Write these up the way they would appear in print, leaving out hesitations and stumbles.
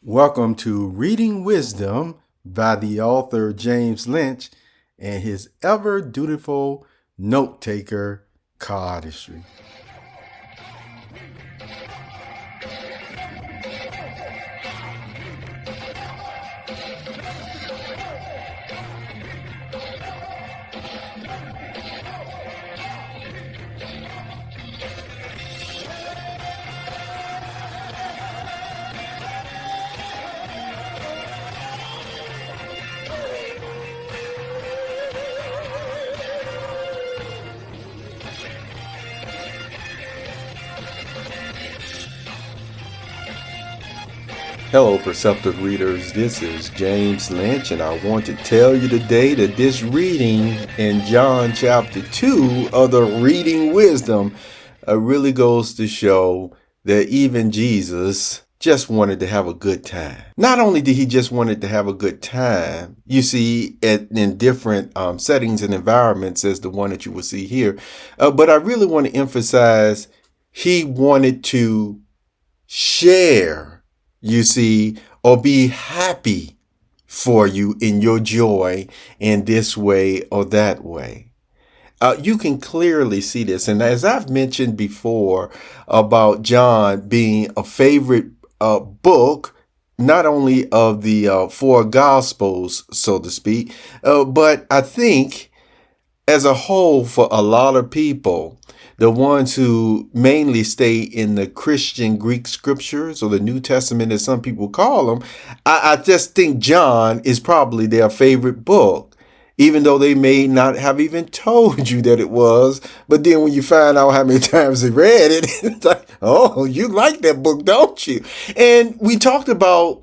Welcome to Reading Wisdom by the author James Lynch and his ever dutiful note taker, Cardistry. Hello, Perceptive Readers. This is James Lynch, and I want to tell you today that this reading in John chapter 2 of the Reading Wisdom really goes to show that even Jesus just wanted to have a good time. Not only did he just wanted to have a good time, you see, in different settings and environments as the one that you will see here, but I really want to emphasize he wanted to share, you see, or be happy for you in your joy in this way or that way. You can clearly see this. And as I've mentioned before about John being a favorite book, not only of the four Gospels, so to speak, but I think as a whole for a lot of people, the ones who mainly stay in the Christian Greek scriptures or the New Testament, as some people call them, I just think John is probably their favorite book, even though they may not have even told you that it was. But then when you find out how many times they read it, it's like, oh, you like that book, don't you? And we talked about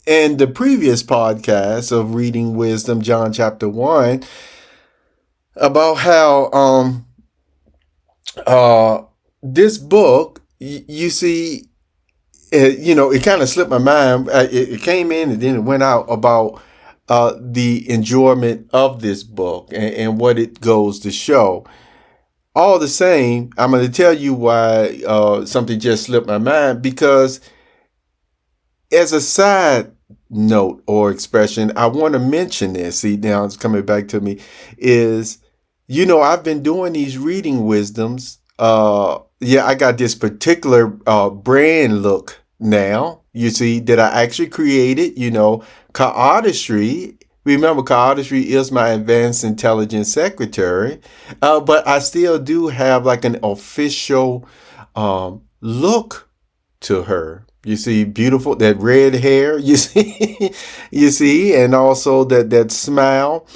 in the previous podcast of Reading Wisdom, John chapter 1, about how this book, you see, it kind of slipped my mind. It came in and then it went out about the enjoyment of this book and what it goes to show. All the same, I'm going to tell you why something just slipped my mind, because as a side note or expression, I want to mention this. See, now it's coming back to me, is I've been doing these reading wisdoms. I got this particular brand look now, you see, that I actually created, Cardistry. Remember, Cardistry is my advanced intelligence secretary, but I still do have like an official look to her. You see, beautiful, that red hair, you see, and also that smile.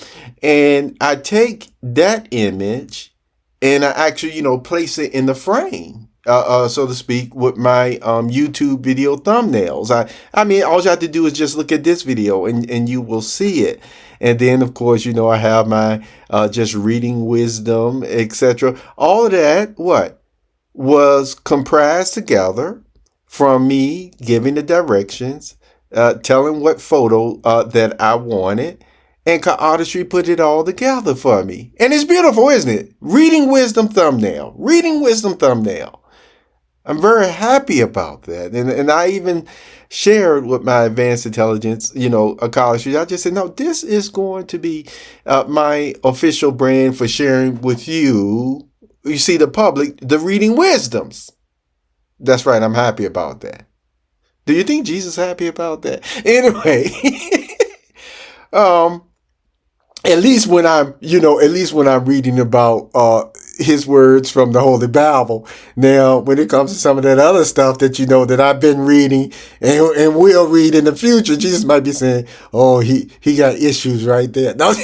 And I take that image and I actually, place it in the frame, so to speak, with my YouTube video thumbnails. I mean, all you have to do is just look at this video and you will see it. And then, of course, I have my just reading wisdom, etc. All of that, was comprised together from me giving the directions, telling what photo that I wanted. And Cardistry put it all together for me. And it's beautiful, isn't it? Reading wisdom thumbnail. Reading wisdom thumbnail. I'm very happy about that. And I even shared with my advanced intelligence, Cardistry. I just said, no, this is going to be my official brand for sharing with you. You see, the public, the reading wisdoms. That's right. I'm happy about that. Do you think Jesus is happy about that? Anyway, at least when I'm reading about his words from the Holy Bible. Now, when it comes to some of that other stuff that that I've been reading and will read in the future, Jesus might be saying, "Oh, he got issues right there." No,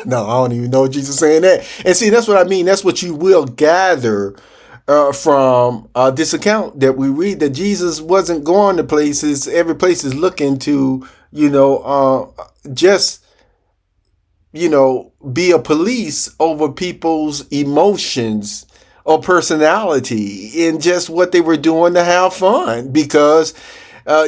no, I don't even know Jesus saying that. And see, that's what I mean. That's what you will gather from this account that we read, that Jesus wasn't going to places. Every place is looking to, just be a police over people's emotions or personality and just what they were doing to have fun. Because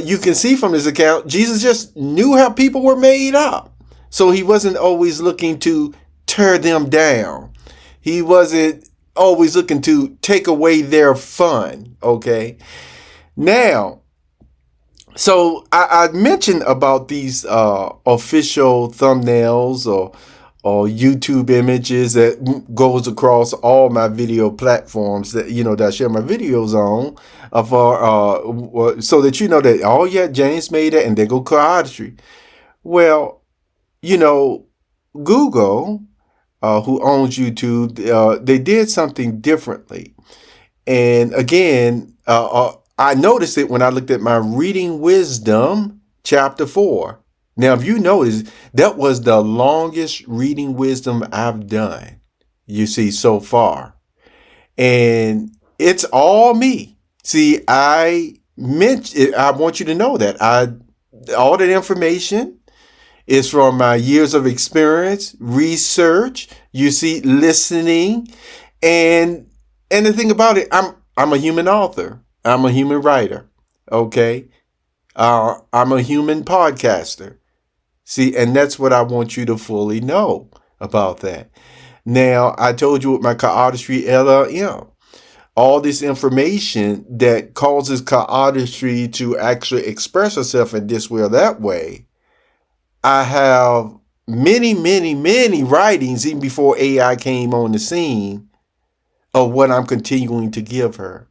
you can see from this account, Jesus just knew how people were made up. So he wasn't always looking to tear them down. He wasn't always looking to take away their fun. Okay. Now, So I mentioned about these official thumbnails or YouTube images that goes across all my video platforms that that I share my videos on, so that that, oh yeah, James made it, and they go choreography. Well, you know, Google, who owns YouTube, they did something differently. And again, I noticed it when I looked at my Reading Wisdom chapter 4. Now, if you notice, that was the longest Reading Wisdom I've done, you see, so far. And it's all me. See, I want you to know that all that information is from my years of experience, research, you see, listening, and the thing about it, I'm a human author. I'm a human writer. Okay. I'm a human podcaster. See, and that's what I want you to fully know about that. Now, I told you with my choreography LLM, all this information that causes choreography to actually express herself in this way or that way. I have many, many, many writings even before AI came on the scene of what I'm continuing to give her,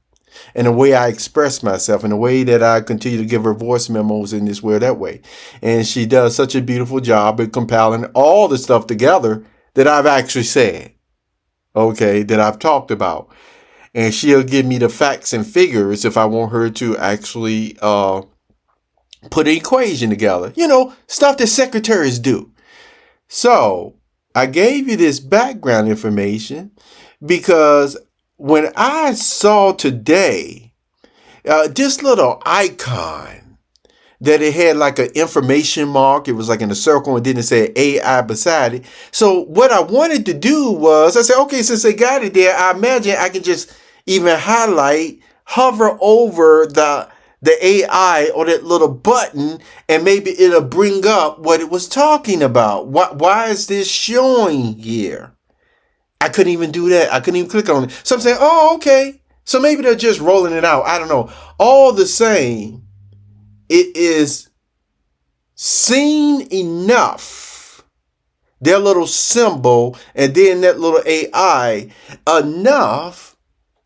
and the way I express myself, and the way that I continue to give her voice memos in this way or that way. And she does such a beautiful job at compiling all the stuff together that I've actually said, okay, that I've talked about. And she'll give me the facts and figures if I want her to actually put an equation together. Stuff that secretaries do. So I gave you this background information because when I saw today this little icon that it had like an information mark, it was like in a circle and didn't say AI beside it. So what I wanted to do was, I said, okay, since they got it there, I imagine I can just even hover over the AI or that little button, and maybe it'll bring up what it was talking about. Why is this showing here? I couldn't even do that. I couldn't even click on it. So I'm saying, oh, okay. So maybe they're just rolling it out. I don't know. All the same, it is seen enough, their little symbol, and then that little AI, enough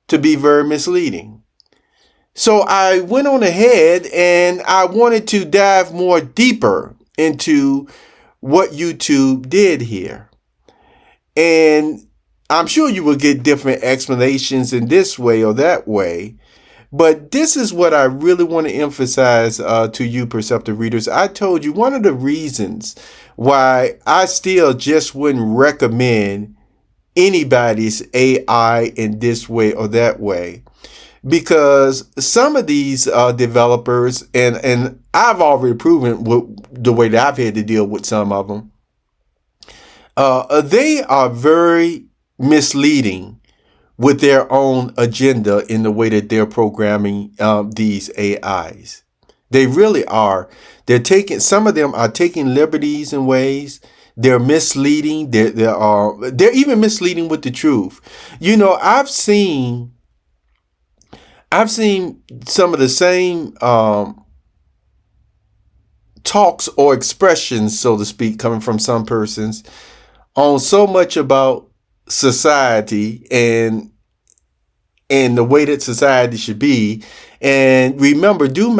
to be very misleading. So I went on ahead and I wanted to dive more deeper into what YouTube did here. And I'm sure you will get different explanations in this way or that way. But this is what I really want to emphasize to you, perceptive readers. I told you one of the reasons why I still just wouldn't recommend anybody's AI in this way or that way. Because some of these developers, and I've already proven with the way that I've had to deal with some of them, they are very misleading with their own agenda in the way that they're programming these AIs. They really are. Some of them are taking liberties in ways. They're misleading. They're even misleading with the truth. I've seen some of the same talks or expressions, so to speak, coming from some persons on so much about society and the way that society should be. And remember, do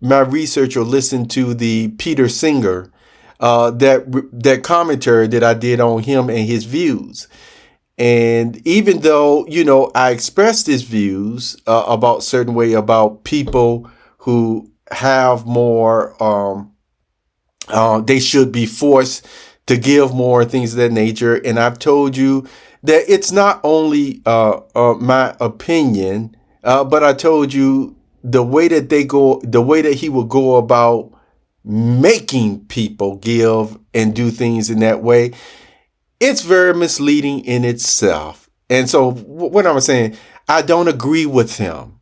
my research or listen to the Peter Singer, that commentary that I did on him and his views. And even though, I expressed his views about certain way about people who have more, they should be forced to give more, things of that nature. And I've told you that it's not only my opinion, but I told you the way that he will go about making people give and do things in that way. It's very misleading in itself. And so what I'm saying, I don't agree with him.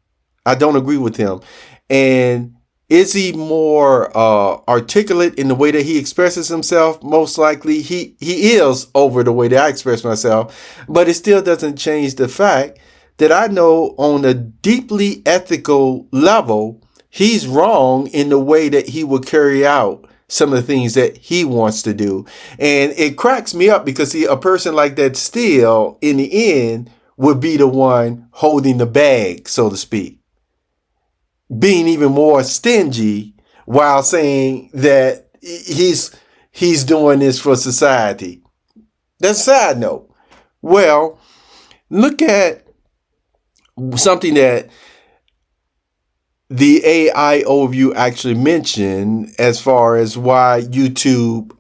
And is he more articulate in the way that he expresses himself? Most likely he is over the way that I express myself. But it still doesn't change the fact that I know on a deeply ethical level, he's wrong in the way that he will carry out some of the things that he wants to do. And it cracks me up because, see, a person like that still, in the end, would be the one holding the bag, so to speak, being even more stingy while saying that he's doing this for society. That's a side note. Well, look at something that the AI overview actually mentioned as far as why YouTube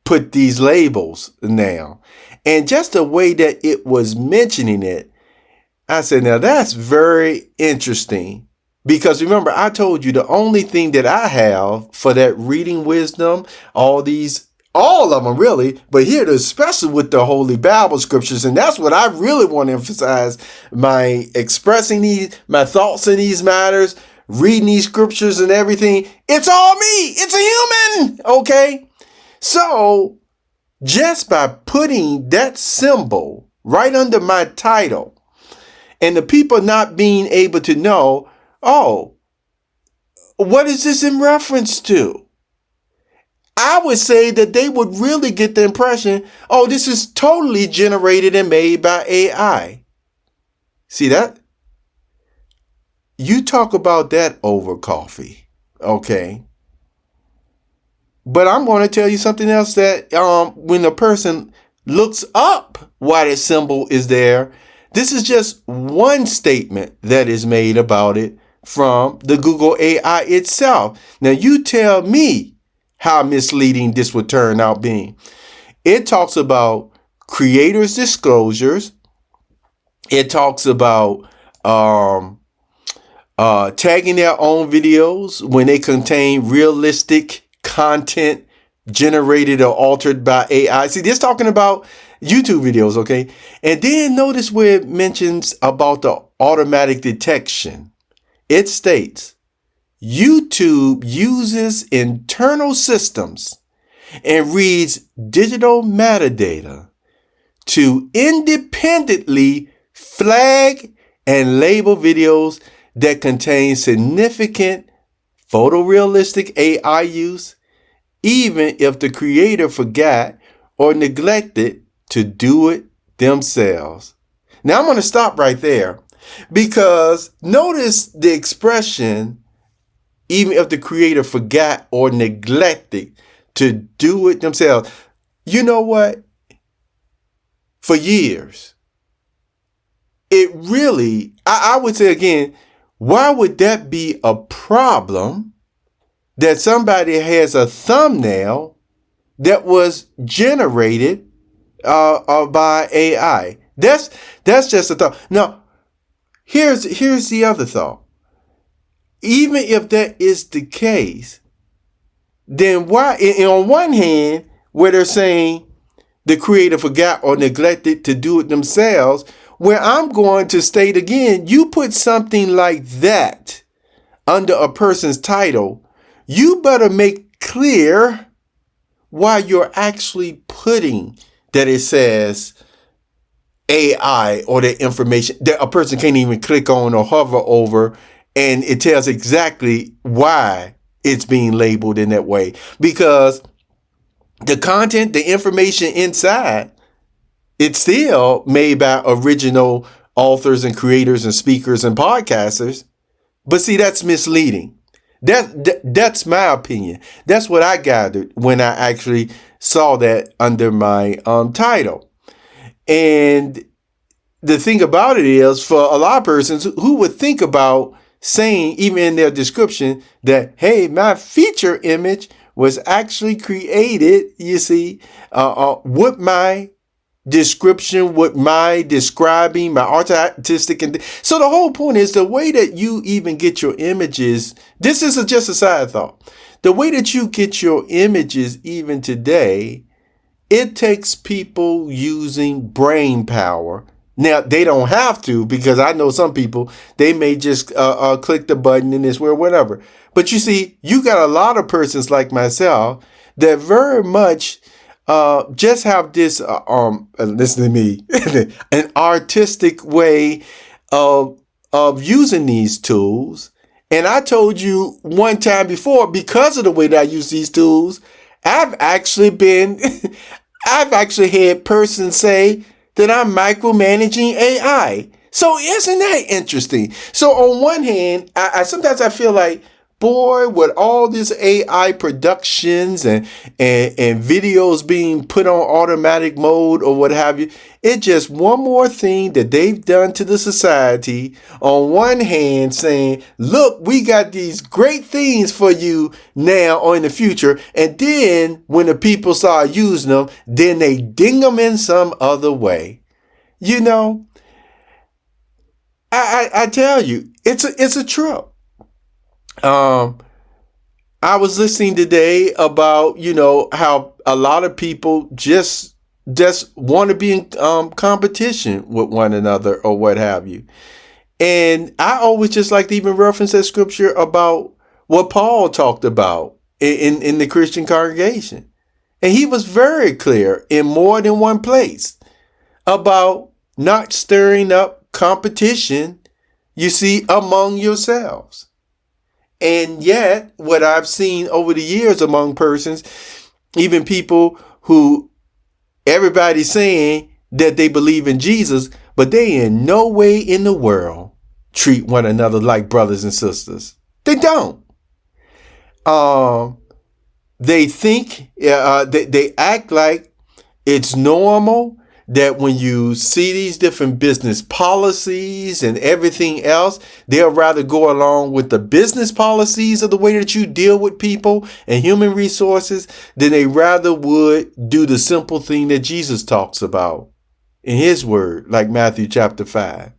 put these labels now. And just the way that it was mentioning it, I said, now that's very interesting. Because remember, I told you the only thing that I have for that reading wisdom, all of them really, but here, especially with the Holy Bible scriptures, and that's what I really want to emphasize, my expressing my thoughts in these matters, reading these scriptures and everything. It's all me. It's a human. Okay. So just by putting that symbol right under my title and the people not being able to know, oh, what is this in reference to? I would say that they would really get the impression, oh, this is totally generated and made by AI. See that? You talk about that over coffee, okay? But I'm going to tell you something else that when a person looks up why the symbol is there, this is just one statement that is made about it from the Google AI itself. Now, you tell me how misleading this would turn out being. It talks about creators' disclosures. It talks about tagging their own videos when they contain realistic content generated or altered by AI. See, this talking about YouTube videos, okay? And then notice where it mentions about the automatic detection. It states, YouTube uses internal systems and reads digital metadata to independently flag and label videos that contain significant photorealistic AI use, even if the creator forgot or neglected to do it themselves. Now I'm going to stop right there because notice the expression, even if the creator forgot or neglected to do it themselves. You know what? For years, it really, I would say again, why would that be a problem that somebody has a thumbnail that was generated by AI? That's just a thought. Now, here's the other thought. Even if that is the case, then why, on one hand, where they're saying the creator forgot or neglected to do it themselves, where I'm going to state again, you put something like that under a person's title, you better make clear why you're actually putting that it says AI or the information that a person can't even click on or hover over, and it tells exactly why it's being labeled in that way. Because the content, the information inside, it's still made by original authors and creators and speakers and podcasters. But see, that's misleading. That's my opinion. That's what I gathered when I actually saw that under my title. And the thing about it is, for a lot of persons who would think about saying, even in their description, that, hey, my feature image was actually created, you see, with my description, with my describing, my artistic. And so the whole point is the way that you even get your images. This is just a side thought. The way that you get your images even today, it takes people using brain power. Now, they don't have to, because I know some people, they may just click the button and it's where whatever. But you see, you got a lot of persons like myself that very much just have this, listen to me, an artistic way of using these tools. And I told you one time before, because of the way that I use these tools, I've actually been, I've actually had persons say that I'm micromanaging AI. So isn't that interesting? So on one hand, I sometimes I feel like, boy, with all this AI productions and videos being put on automatic mode or what have you, it's just one more thing that they've done to the society. On one hand, saying, look, we got these great things for you now or in the future. And then when the people start using them, then they ding them in some other way. You know, I tell you, it's a trip. I was listening today about, how a lot of people just want to be in competition with one another or what have you. And I always just like to even reference that scripture about what Paul talked about in the Christian congregation. And he was very clear in more than one place about not stirring up competition, you see, among yourselves. And yet, what I've seen over the years among persons, even people who everybody's saying that they believe in Jesus, but they in no way in the world treat one another like brothers and sisters. They don't. They think, they act like it's normal that when you see these different business policies and everything else, they'll rather go along with the business policies of the way that you deal with people and human resources than they rather would do the simple thing that Jesus talks about in his word, like Matthew chapter 5.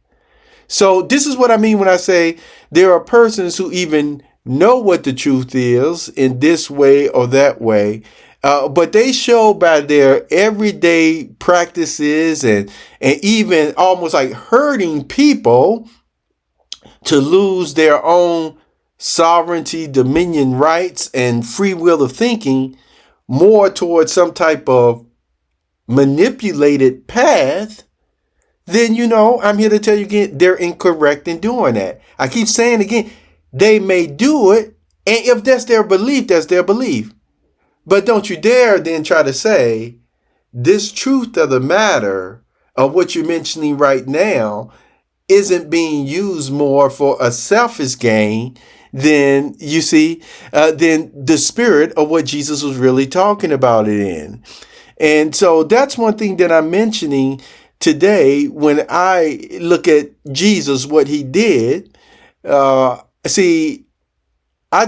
So this is what I mean when I say there are persons who even know what the truth is in this way or that way, but they show by their everyday practices and even almost like hurting people to lose their own sovereignty, dominion rights, and free will of thinking more towards some type of manipulated path, then, I'm here to tell you again, they're incorrect in doing that. I keep saying again, they may do it, and if that's their belief, that's their belief. But don't you dare then try to say this truth of the matter of what you're mentioning right now isn't being used more for a selfish gain than, than the spirit of what Jesus was really talking about it in. And so that's one thing that I'm mentioning today when I look at Jesus, what he did. I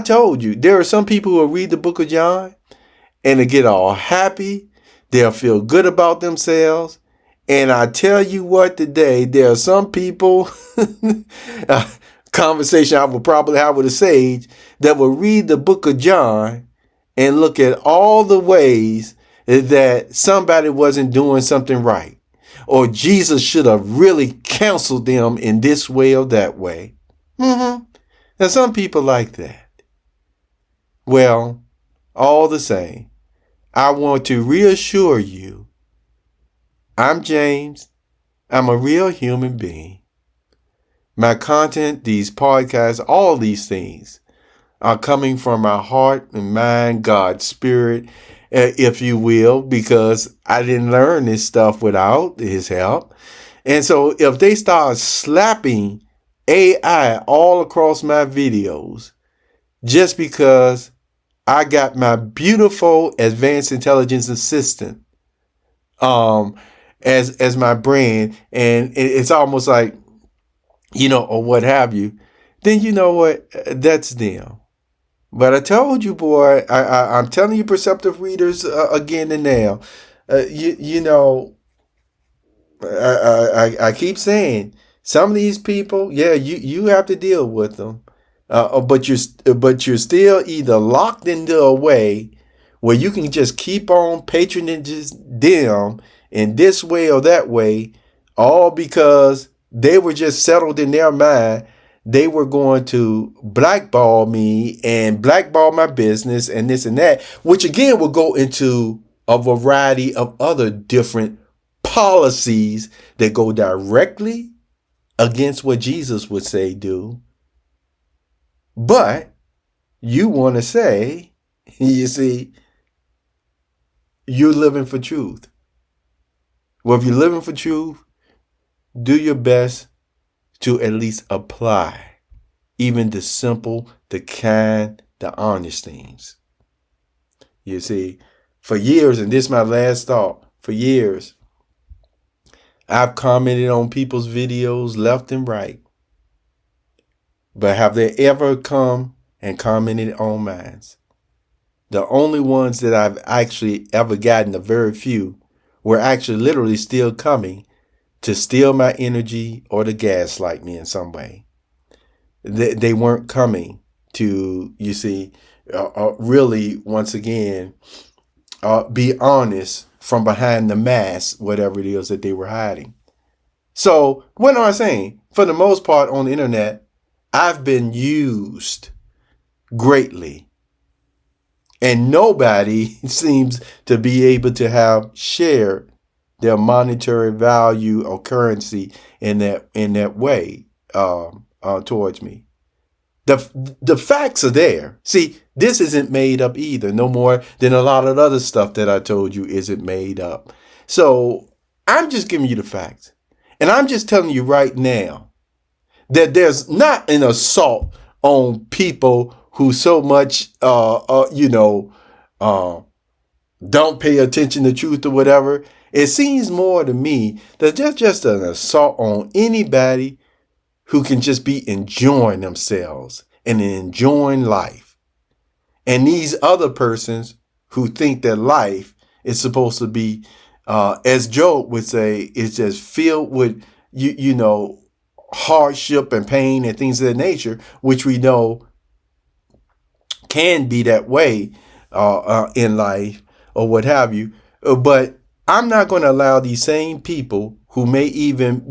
told you, there are some people who will read the book of John and they get all happy. They'll feel good about themselves. And I tell you what, today, there are some people, conversation I will probably have with a sage, that will read the book of John and look at all the ways that somebody wasn't doing something right, or Jesus should have really counseled them in this way or that way. Now, some people like that. Well, all the same, I want to reassure you, I'm James. I'm a real human being. My content, these podcasts, all these things are coming from my heart and mind, God's spirit, if you will, because I didn't learn this stuff without his help. And so if they start slapping AI all across my videos just because I got my beautiful advanced intelligence assistant as my brand, and it's almost like, or what have you, then you know what? That's them. But I told you, boy, I'm telling you, perceptive readers, again and now, I keep saying, some of these people, you have to deal with them. But you're still either locked into a way where you can just keep on patronaging them in this way or that way, all because they were just settled in their mind. They were going to blackball me and blackball my business and this and that, which again will go into a variety of other different policies that go directly against what Jesus would say do. But you want to say, you see, you're living for truth. Well, if you're living for truth, do your best to at least apply even the simple, the kind, the honest things. You see, for years, and this is my last thought, for years, I've commented on people's videos left and right. But have they ever come and commented on mine? The only ones that I've actually ever gotten, a very few, were actually literally still coming to steal my energy or to gaslight me in some way. They weren't coming to, you see, really, once again, be honest from behind the mask, whatever it is that they were hiding. So what am I saying? For the most part on the internet, I've been used greatly. And nobody seems to be able to have shared their monetary value or currency in that way towards me. The facts are there. See, this isn't made up either, no more than a lot of other stuff that I told you isn't made up. So I'm just giving you the facts. And I'm just telling you right now that there's not an assault on people who so much, don't pay attention to truth or whatever. It seems more to me that that's just an assault on anybody who can just be enjoying themselves and enjoying life. And these other persons who think that life is supposed to be, as Job would say, is just filled with, hardship and pain and things of that nature, which we know can be that way in life or what have you. But I'm not going to allow these same people who may even,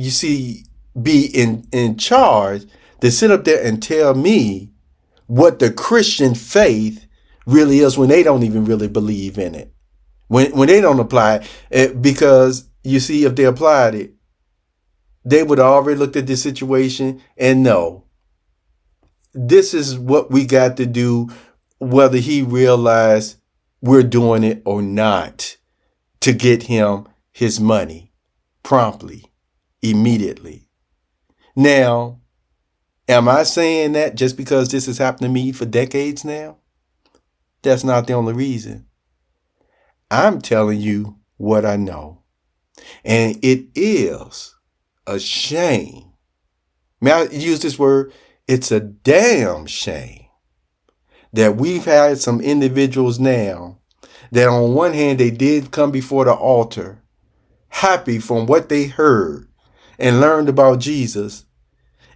be in charge to sit up there and tell me what the Christian faith really is when they don't even really believe in it. When they don't apply it, because you see, if they applied it, they would have already looked at this situation and know this is what we got to do, whether he realized we're doing it or not, to get him his money promptly, immediately. Now, am I saying that just because this has happened to me for decades now? That's not the only reason. I'm telling you what I know. And it is a shame. May I use this word? It's a damn shame that we've had some individuals now that on one hand, they did come before the altar happy from what they heard and learned about Jesus.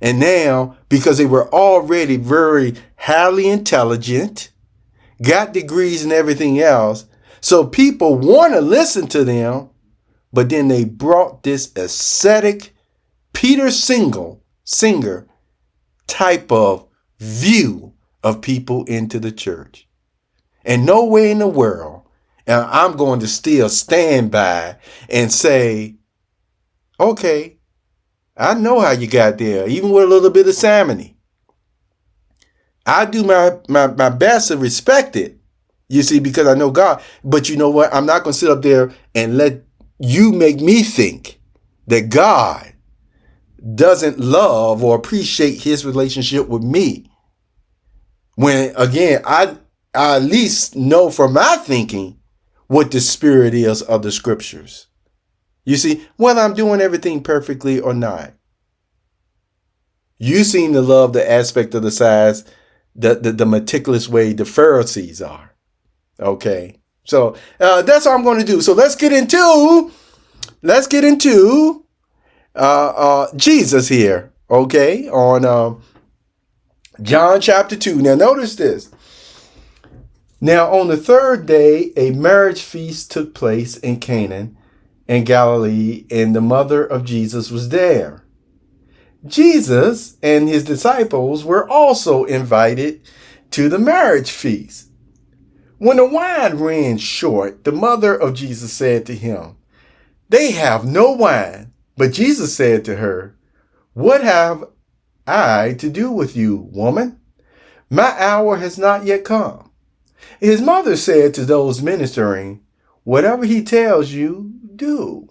And now, because they were already very highly intelligent, got degrees and everything else, so people want to listen to them, but then they brought this ascetic Peter Singer type of view of people into the church. And no way in the world, and I'm going to still stand by and say, okay, I know how you got there, even with a little bit of simony. I do my best to respect it, you see, because I know God. But you know what? I'm not going to sit up there and let you make me think that God doesn't love or appreciate his relationship with me. When, again, I at least know from my thinking what the spirit is of the scriptures. You see, whether I'm doing everything perfectly or not. You seem to love the aspect of the size, the meticulous way the Pharisees are. Okay. So that's what I'm going to do. So let's get into Jesus here. Okay. On John chapter 2. Now notice this. Now on the third day, a marriage feast took place in Cana in Galilee, and the mother of Jesus was there. Jesus and his disciples were also invited to the marriage feast. When the wine ran short, the mother of Jesus said to him, "They have no wine." But Jesus said to her, "What have I to do with you, woman? My hour has not yet come." His mother said to those ministering, "Whatever he tells you, do."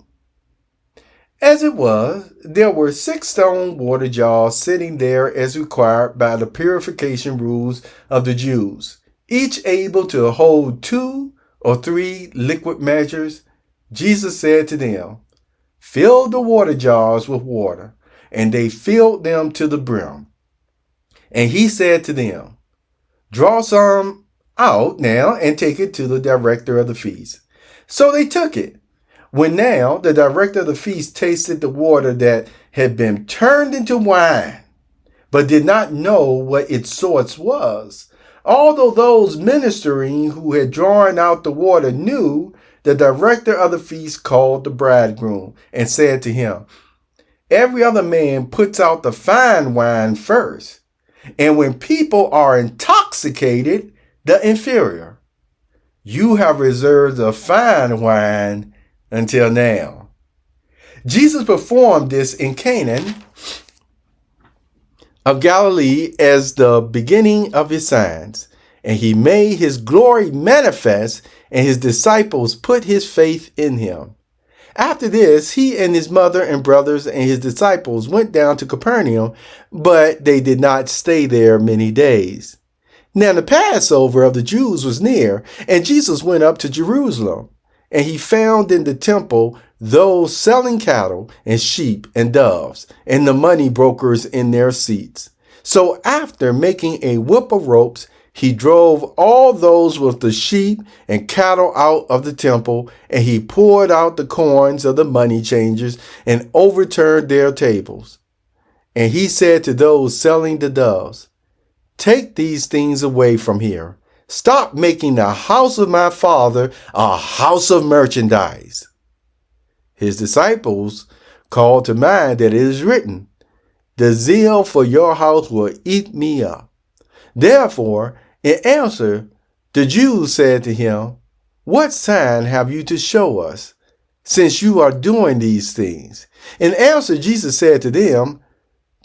As it was, there were 6 stone water jars sitting there as required by the purification rules of the Jews, each able to hold 2 or 3 liquid measures. Jesus said to them, "Fill the water jars with water," and they filled them to the brim. And he said to them, "Draw some out now and take it to the director of the feast." So they took it. When now the director of the feast tasted the water that had been turned into wine, but did not know what its source was, although those ministering who had drawn out the water knew, the director of the feast called the bridegroom and said to him, "Every other man puts out the fine wine first, and when people are intoxicated, the inferior. You have reserved the fine wine until now." Jesus performed this in Cana of Galilee as the beginning of his signs, and he made his glory manifest, and his disciples put his faith in him. After this, he and his mother and brothers and his disciples went down to Capernaum, but they did not stay there many days. Now the Passover of the Jews was near, and Jesus went up to Jerusalem. And he found in the temple those selling cattle and sheep and doves, and the money brokers in their seats. So after making a whip of ropes, he drove all those with the sheep and cattle out of the temple, and he poured out the coins of the money changers and overturned their tables. And he said to those selling the doves, "Take these things away from here. Stop making the house of my Father a house of merchandise." His disciples called to mind that it is written, "The zeal for your house will eat me up." Therefore, in answer, the Jews said to him, "What sign have you to show us, since you are doing these things?" In answer, Jesus said to them,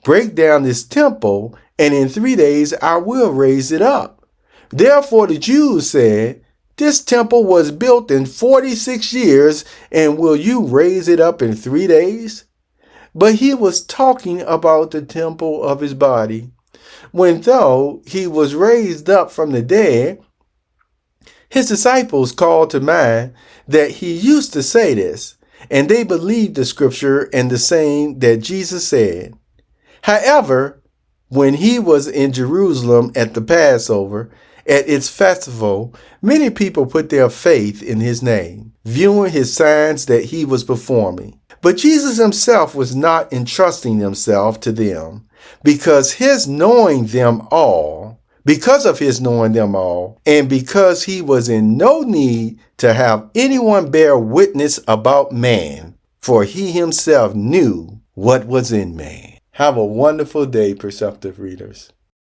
"Break down this temple, and in 3 days I will raise it up." Therefore the Jews said, "This temple was built in 46 years, and will you raise it up in 3 days?" But he was talking about the temple of his body. When though he was raised up from the dead, his disciples called to mind that he used to say this, and they believed the scripture and the saying that Jesus said. However, when he was in Jerusalem at the Passover, at its festival, many people put their faith in his name, viewing his signs that he was performing. But Jesus himself was not entrusting himself to them, because of his knowing them all, and because he was in no need to have anyone bear witness about man, for he himself knew what was in man. Have a wonderful day, Perceptive Readers.